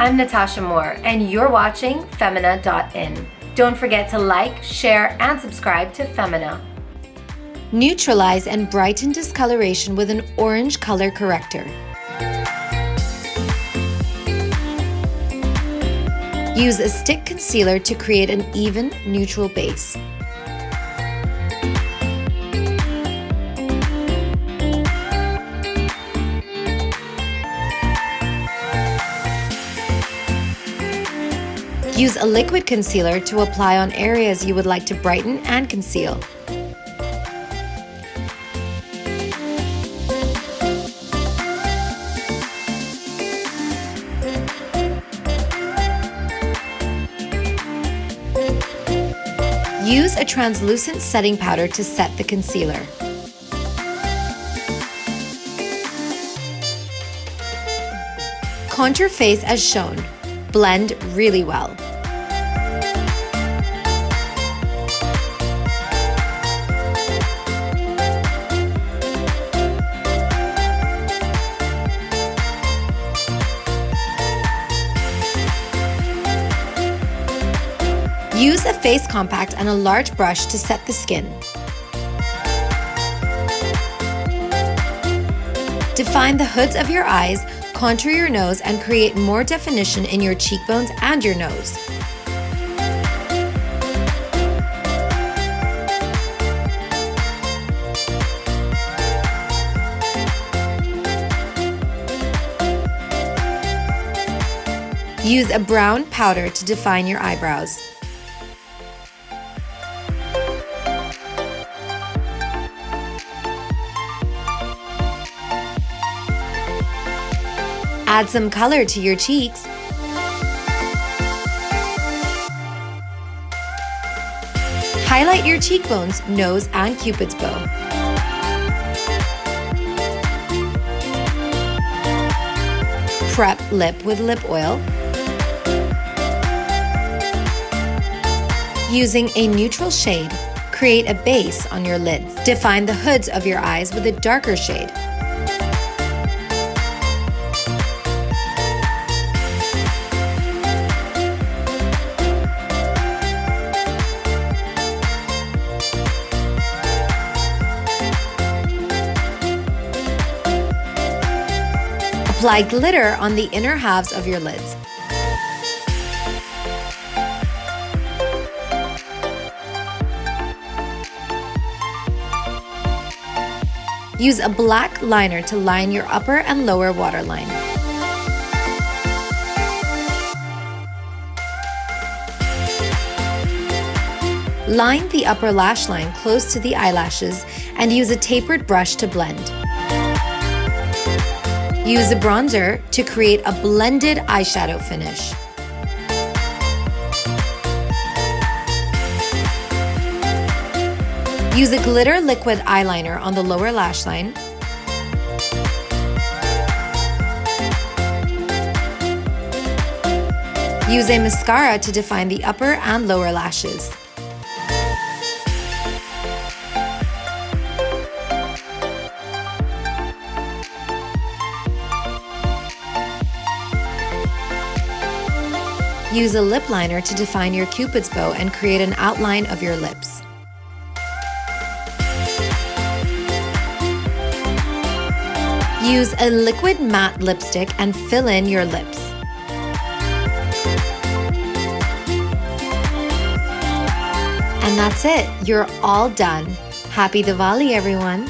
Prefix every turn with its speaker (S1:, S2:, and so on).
S1: I'm Natasha Moor, and you're watching Femina.in. Don't forget to like, share, and subscribe to Femina.
S2: Neutralize and brighten discoloration with an orange color corrector. Use a stick concealer to create an even, neutral base. Use a liquid concealer to apply on areas you would like to brighten and conceal. Use a translucent setting powder to set the concealer. Contour face as shown. Blend really well. Use a face compact and a large brush to set the skin. Define the hoods of your eyes, contour your nose, and create more definition in your cheekbones and your nose. Use a brown powder to define your eyebrows. Add some color to your cheeks. Highlight your cheekbones, nose, and Cupid's bow. Prep lip with lip oil. Using a neutral shade, create a base on your lids. Define the hoods of your eyes with a darker shade. Apply glitter on the inner halves of your lids. Use a black liner to line your upper and lower waterline. Line the upper lash line close to the eyelashes and use a tapered brush to blend. Use a bronzer to create a blended eyeshadow finish. Use a glitter liquid eyeliner on the lower lash line. Use a mascara to define the upper and lower lashes. Use a lip liner to define your Cupid's bow and create an outline of your lips. Use a liquid matte lipstick and fill in your lips. And that's it. You're all done. Happy Diwali, everyone!